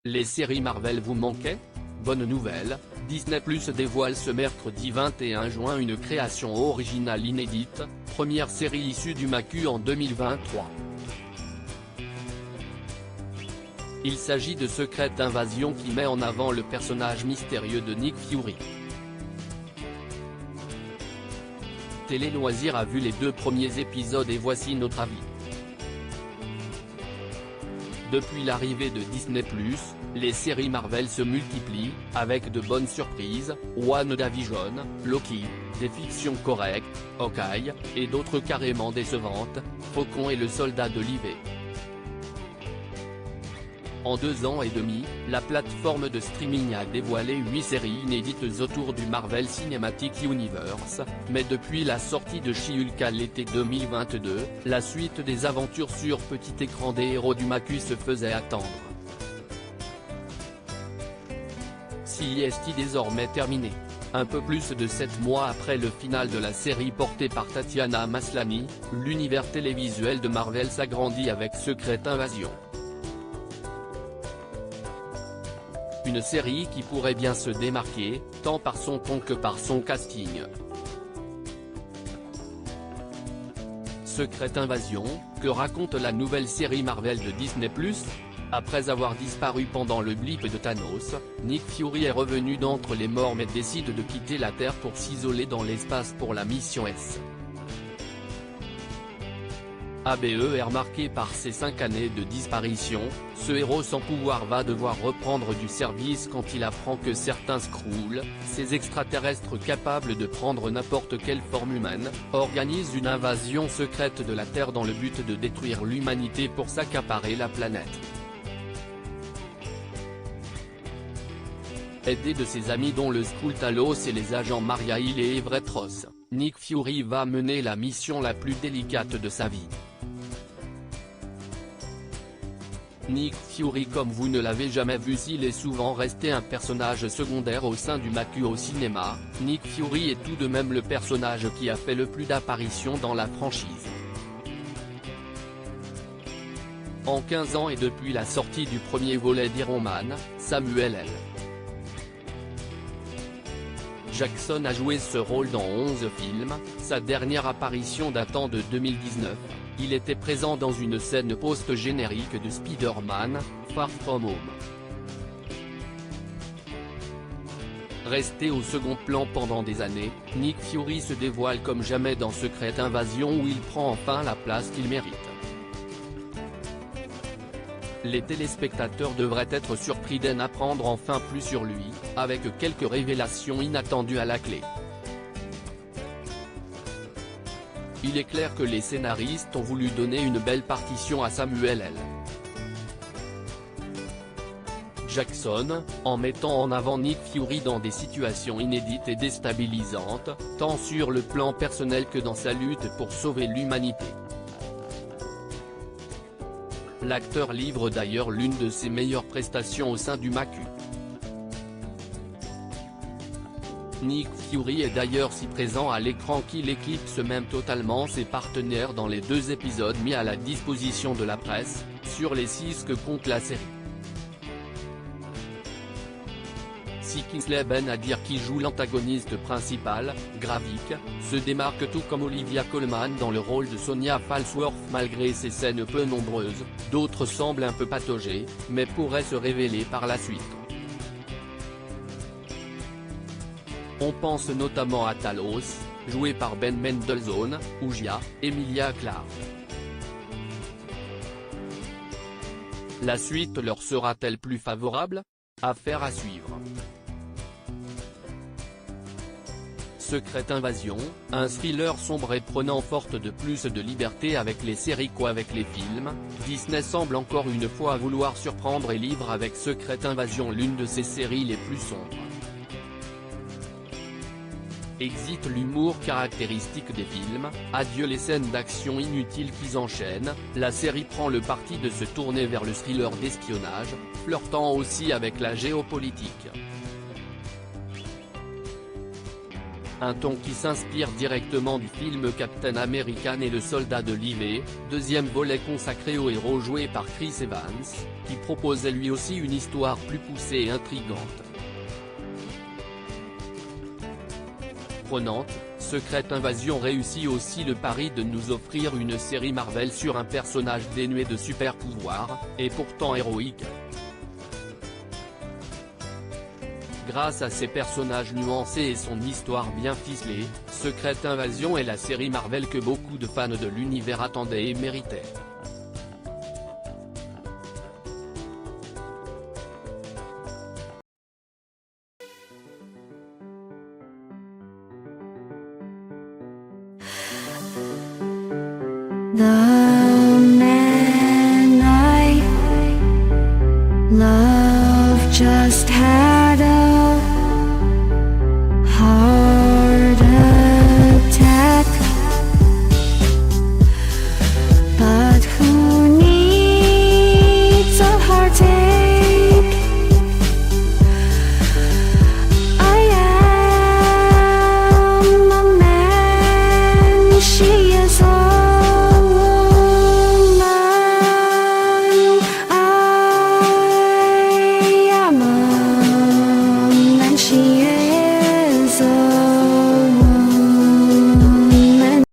Les séries Marvel vous manquaient? Bonne nouvelle, Disney+ dévoile ce mercredi 21 juin une création originale inédite, première série issue du MACU en 2023. Il s'agit de Secret Invasion qui met en avant le personnage mystérieux de Nick Fury. Télé Loisirs a vu les 2 premiers épisodes et voici notre avis. Depuis l'arrivée de Disney+, les séries Marvel se multiplient, avec de bonnes surprises, WandaVision, Loki, des fictions correctes, Hawkeye, et d'autres carrément décevantes, Faucon et le soldat de l'hiver. En 2 ans et demi, la plateforme de streaming a dévoilé 8 séries inédites autour du Marvel Cinematic Universe, mais depuis la sortie de She-Hulk à l'été 2022, la suite des aventures sur petit écran des héros du MACU se faisait attendre. C'est désormais terminé. Un peu plus de 7 mois après le final de la série portée par Tatiana Maslany, l'univers télévisuel de Marvel s'agrandit avec Secret Invasion. Une série qui pourrait bien se démarquer, tant par son ton que par son casting. Secret Invasion, que raconte la nouvelle série Marvel de Disney+. Après avoir disparu pendant le blip de Thanos, Nick Fury est revenu d'entre les morts mais décide de quitter la Terre pour s'isoler dans l'espace pour la mission S. ABER marqué par ses 5 années de disparition, ce héros sans pouvoir va devoir reprendre du service quand il apprend que certains Skrulls, ces extraterrestres capables de prendre n'importe quelle forme humaine, organisent une invasion secrète de la Terre dans le but de détruire l'humanité pour s'accaparer la planète. Aidé de ses amis dont le Skrull Talos et les agents Maria Hill et Everett Ross, Nick Fury va mener la mission la plus délicate de sa vie. Nick Fury comme vous ne l'avez jamais vu s'il est souvent resté un personnage secondaire au sein du MACU au cinéma, Nick Fury est tout de même le personnage qui a fait le plus d'apparitions dans la franchise. En 15 ans et depuis la sortie du premier volet d'Iron Man, Samuel L. Jackson a joué ce rôle dans 11 films, sa dernière apparition datant de 2019, il était présent dans une scène post-générique de Spider-Man, Far From Home. Resté au second plan pendant des années, Nick Fury se dévoile comme jamais dans Secret Invasion où il prend enfin la place qu'il mérite. Les téléspectateurs devraient être surpris d'en apprendre enfin plus sur lui, avec quelques révélations inattendues à la clé. Il est clair que les scénaristes ont voulu donner une belle partition à Samuel L. Jackson, en mettant en avant Nick Fury dans des situations inédites et déstabilisantes, tant sur le plan personnel que dans sa lutte pour sauver l'humanité. L'acteur livre d'ailleurs l'une de ses meilleures prestations au sein du MACU. Nick Fury est d'ailleurs si présent à l'écran qu'il éclipse même totalement ses partenaires dans les 2 épisodes mis à la disposition de la presse, sur les 6 que compte la série. Si Kingsley Ben-Adir qui joue l'antagoniste principal, Gravik, se démarque tout comme Olivia Colman dans le rôle de Sonya Falsworth malgré ses scènes peu nombreuses, d'autres semblent un peu pataugés, mais pourraient se révéler par la suite. On pense notamment à Talos, joué par Ben Mendelsohn, ou Gia, Emilia Clarke. La suite leur sera-t-elle plus favorable? Affaire à suivre. Secret Invasion, un thriller sombre et prenant forte de plus de liberté avec les séries qu'avec les films, Disney semble encore une fois vouloir surprendre et livre avec Secret Invasion l'une de ses séries les plus sombres. Exit l'humour caractéristique des films, adieu les scènes d'action inutiles qui enchaînent, la série prend le parti de se tourner vers le thriller d'espionnage, flirtant aussi avec la géopolitique. Un ton qui s'inspire directement du film Captain American et le soldat de l'hiver, deuxième volet consacré au héros joué par Chris Evans, qui proposait lui aussi une histoire plus poussée et intrigante. Prenante, Secret Invasion réussit aussi le pari de nous offrir une série Marvel sur un personnage dénué de super-pouvoirs, et pourtant héroïque. Grâce à ses personnages nuancés et son histoire bien ficelée, Secret Invasion est la série Marvel que beaucoup de fans de l'univers attendaient et méritaient. 나